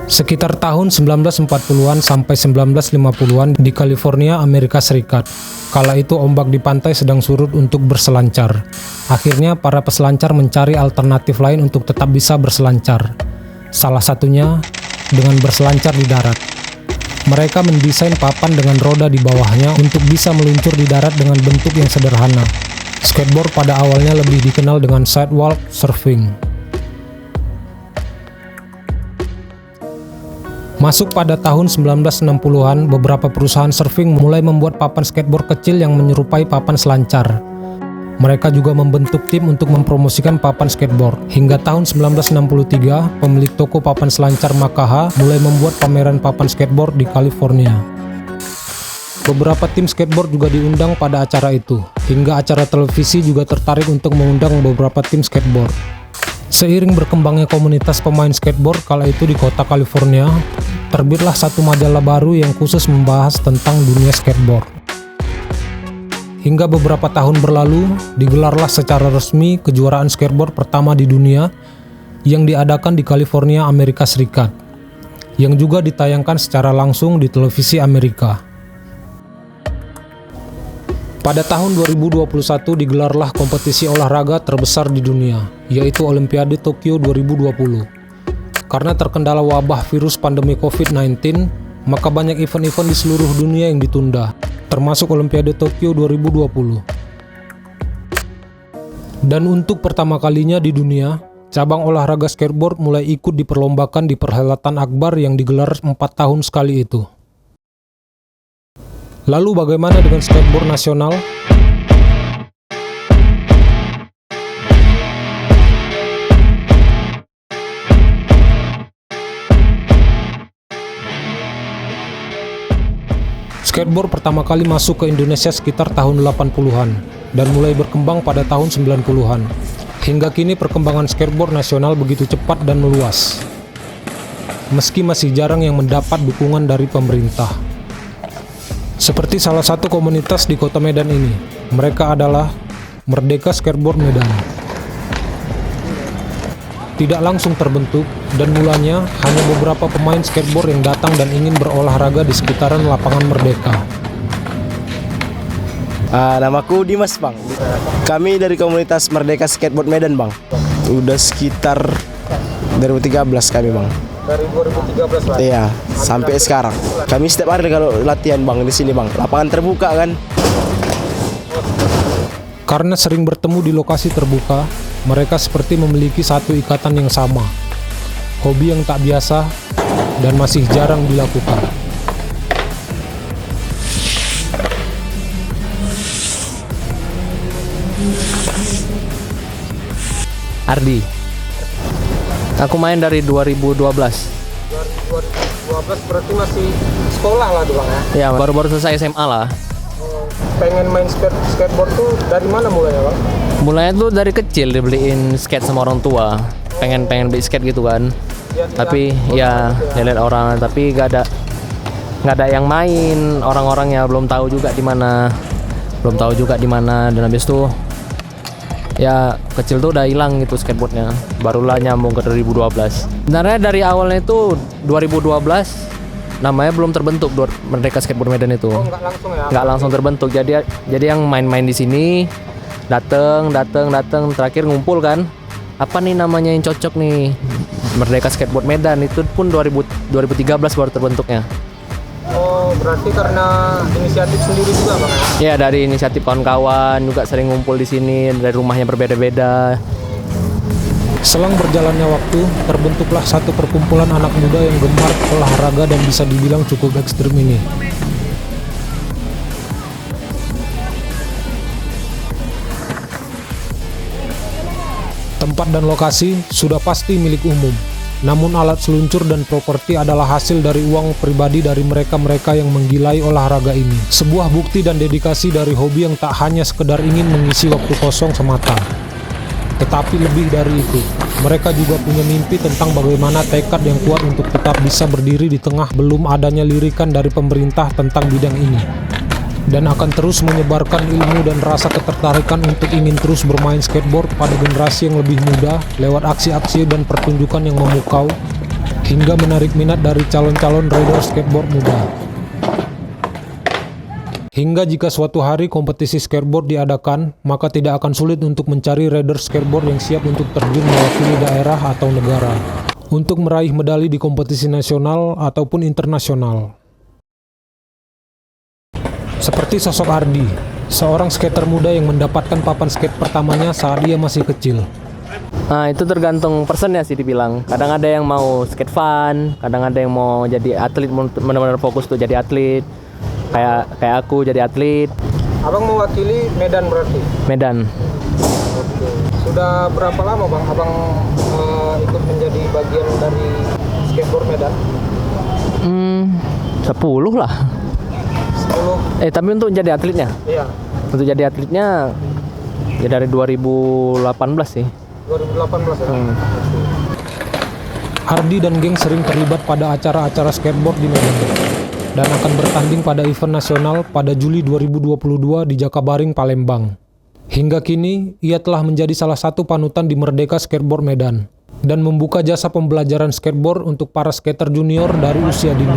Sekitar tahun 1940-an sampai 1950-an di California, Amerika Serikat. Kala itu ombak di pantai sedang surut untuk berselancar. Akhirnya para peselancar mencari alternatif lain untuk tetap bisa berselancar. Salah satunya dengan berselancar di darat. Mereka mendesain papan dengan roda di bawahnya untuk bisa meluncur di darat dengan bentuk yang sederhana. Skateboard pada awalnya lebih dikenal dengan sidewalk surfing. Masuk pada tahun 1960-an, beberapa perusahaan surfing mulai membuat papan skateboard kecil yang menyerupai papan selancar. Mereka juga membentuk tim untuk mempromosikan papan skateboard. Hingga tahun 1963, pemilik toko papan selancar Makaha mulai membuat pameran papan skateboard di California. Beberapa tim skateboard juga diundang pada acara itu, hingga acara televisi juga tertarik untuk mengundang beberapa tim skateboard. Seiring berkembangnya komunitas pemain skateboard kala itu di kota California, terbitlah satu majalah baru yang khusus membahas tentang dunia skateboard. Hingga beberapa tahun berlalu, digelarlah secara resmi kejuaraan skateboard pertama di dunia yang diadakan di California, Amerika Serikat, yang juga ditayangkan secara langsung di televisi Amerika. Pada tahun 2021 digelarlah kompetisi olahraga terbesar di dunia, yaitu Olimpiade Tokyo 2020. Karena terkendala wabah virus pandemi COVID-19, maka banyak event-event di seluruh dunia yang ditunda, termasuk Olimpiade Tokyo 2020. Dan untuk pertama kalinya di dunia, cabang olahraga skateboard mulai ikut diperlombakan di perhelatan akbar yang digelar 4 tahun sekali itu. Lalu bagaimana dengan skateboard nasional? Skateboard pertama kali masuk ke Indonesia sekitar tahun 80-an dan mulai berkembang pada tahun 90-an. Hingga kini perkembangan skateboard nasional begitu cepat dan meluas. Meski masih jarang yang mendapat dukungan dari pemerintah. Seperti salah satu komunitas di kota Medan ini, mereka adalah Merdeka Skateboard Medan. Tidak langsung terbentuk, dan mulanya hanya beberapa pemain skateboard yang datang dan ingin berolahraga di sekitaran lapangan Merdeka. Namaku Dimas, Bang. Kami dari komunitas Merdeka Skateboard Medan, Bang. Udah sekitar 2013 kami, Bang. Dari 2013 lah? Iya, sampai sekarang. Kami setiap hari kalau latihan, Bang, di sini, Bang. Lapangan terbuka kan. Karena sering bertemu di lokasi terbuka, mereka seperti memiliki satu ikatan yang sama. Hobi yang tak biasa dan masih jarang dilakukan. Ardi. Aku main dari 2012. 2012 berarti masih sekolah lah dulu ya? Ya, baru-baru selesai SMA lah. Pengen main skateboard tuh dari mana mulainya, Bang? Mulanya tuh dari kecil dibeliin skate sama orang tua. Pengen beli skate gitu kan. Ya, tapi ya lihat orang, tapi nggak ada yang main. Orang-orangnya belum tahu juga di mana. Dan habis itu ya kecil tuh udah hilang gitu skateboardnya. Barulah nyambung ke 2012. Sebenarnya dari awalnya itu 2012 namanya belum terbentuk Merdeka Skateboard Medan itu. Oh, nggak langsung ya? Nggak langsung terbentuk. Jadi yang main-main di sini dateng terakhir ngumpul kan. Apa nih namanya yang cocok nih? Merdeka Skateboard Medan. Itu pun 2013 baru terbentuknya. Oh, berarti karena inisiatif sendiri juga, Bang ya? Ya, dari inisiatif kawan-kawan juga sering ngumpul di sini, dari rumahnya berbeda-beda. Selang berjalannya waktu, terbentuklah satu perkumpulan anak muda yang gemar olahraga dan bisa dibilang cukup ekstrim ini. Tempat dan lokasi sudah pasti milik umum, namun alat seluncur dan properti adalah hasil dari uang pribadi dari mereka-mereka yang menggilai olahraga ini. Sebuah bukti dan dedikasi dari hobi yang tak hanya sekedar ingin mengisi waktu kosong semata. Tetapi lebih dari itu, mereka juga punya mimpi tentang bagaimana tekad yang kuat untuk tetap bisa berdiri di tengah belum adanya lirikan dari pemerintah tentang bidang ini. dan akan terus menyebarkan ilmu dan rasa ketertarikan untuk ingin terus bermain skateboard pada generasi yang lebih muda lewat aksi-aksi dan pertunjukan yang memukau, hingga menarik minat dari calon-calon rider skateboard muda. Hingga jika suatu hari kompetisi skateboard diadakan, maka tidak akan sulit untuk mencari rider skateboard yang siap untuk terjun mewakili daerah atau negara, untuk meraih medali di kompetisi nasional ataupun internasional. Seperti sosok Ardi, seorang skater muda yang mendapatkan papan skate pertamanya saat ia masih kecil. Nah, itu tergantung personnya sih dibilang. Kadang ada yang mau skate fun, kadang ada yang mau jadi atlet, benar-benar fokus tuh jadi atlet. Kayak aku jadi atlet. Abang mewakili Medan berarti? Medan. Oke. Sudah berapa lama Bang Abang ikut menjadi bagian dari skateboard Medan? 10 lah. 10? Tapi untuk jadi atletnya? Iya. Untuk jadi atletnya ya dari 2018 sih. 2018 ya? Ardi dan geng sering terlibat pada acara-acara skateboard di Medan dan akan bertanding pada event nasional pada Juli 2022 di Jakabaring, Palembang. Hingga kini, ia telah menjadi salah satu panutan di Merdeka Skateboard Medan dan membuka jasa pembelajaran skateboard untuk para skater junior dari usia dini.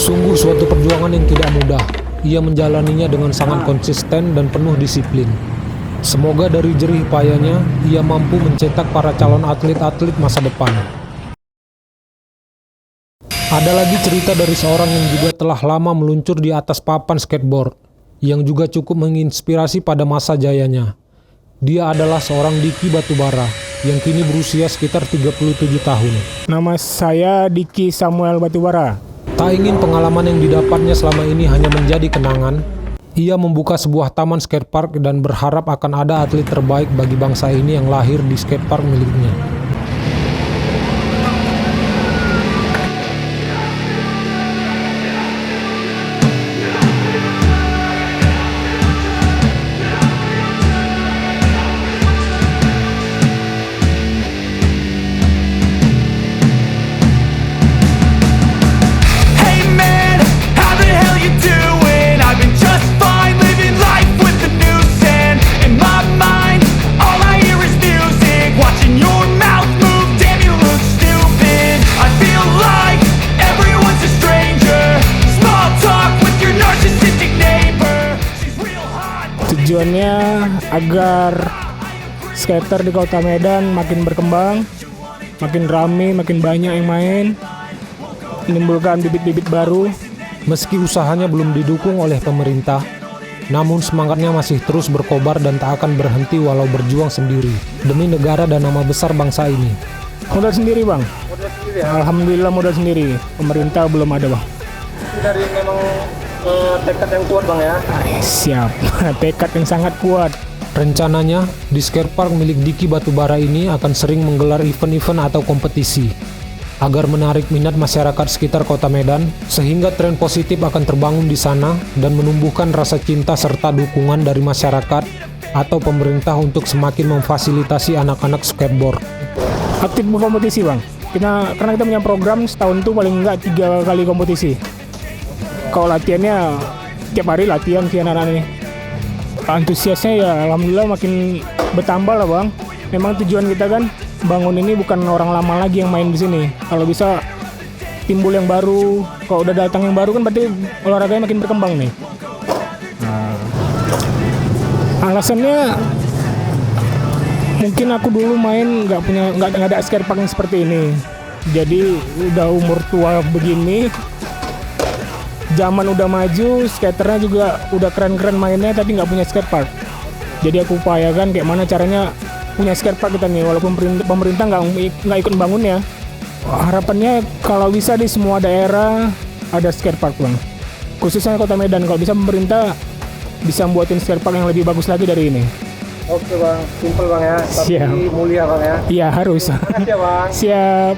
Sungguh suatu perjuangan yang tidak mudah. Ia menjalaninya dengan sangat konsisten dan penuh disiplin. Semoga dari jerih payahnya, ia mampu mencetak para calon atlet-atlet masa depan. Ada lagi cerita dari seorang yang juga telah lama meluncur di atas papan skateboard, yang juga cukup menginspirasi pada masa jayanya. Dia adalah seorang Diki Batubara, yang kini berusia sekitar 37 tahun. Nama saya Diki Samuel Batubara. Tak ingin pengalaman yang didapatnya selama ini hanya menjadi kenangan, ia membuka sebuah taman skatepark dan berharap akan ada atlet terbaik bagi bangsa ini yang lahir di skatepark miliknya. Tujuannya agar skater di kota Medan makin berkembang, makin rame, makin banyak yang main, menimbulkan bibit-bibit baru. Meski usahanya belum didukung oleh pemerintah, namun semangatnya masih terus berkobar dan tak akan berhenti walau berjuang sendiri demi negara dan nama besar bangsa ini. Modal sendiri Bang. Modal sendiri ya? Alhamdulillah modal sendiri. Pemerintah belum ada Bang. Dari memang tekad yang kuat Bang ya? Siap, tekad yang sangat kuat. Rencananya, di skatepark milik Diki Batubara ini akan sering menggelar event-event atau kompetisi agar menarik minat masyarakat sekitar kota Medan, sehingga tren positif akan terbangun di sana dan menumbuhkan rasa cinta serta dukungan dari masyarakat atau pemerintah untuk semakin memfasilitasi anak-anak skateboard. Aktif berkompetisi Bang. Karena kita punya program setahun tuh paling enggak 3 kali kompetisi. Kalau latihannya tiap hari latihan sih anak-anak ini. Antusiasnya ya alhamdulillah makin bertambah lah Bang. Memang tujuan kita kan bangun ini bukan orang lama lagi yang main di sini. Kalau bisa timbul yang baru. Kalau udah datang yang baru kan berarti olahraganya makin berkembang nih. Alasannya mungkin aku dulu main nggak ada skatepark yang seperti ini. Jadi udah umur tua begini, zaman udah maju, skaternya juga udah keren-keren mainnya tapi nggak punya skatepark. Jadi aku upayakan kayak mana caranya punya skatepark kita nih, walaupun pemerintah nggak ikut bangunnya. Harapannya kalau bisa di semua daerah ada skatepark Bang. Khususnya kota Medan, kalau bisa pemerintah bisa buatin skatepark yang lebih bagus lagi dari ini. Oke Bang, simpel Bang ya, tapi Siap. mulia Bang ya. Iya harus. Makasih ya Bang. Siap.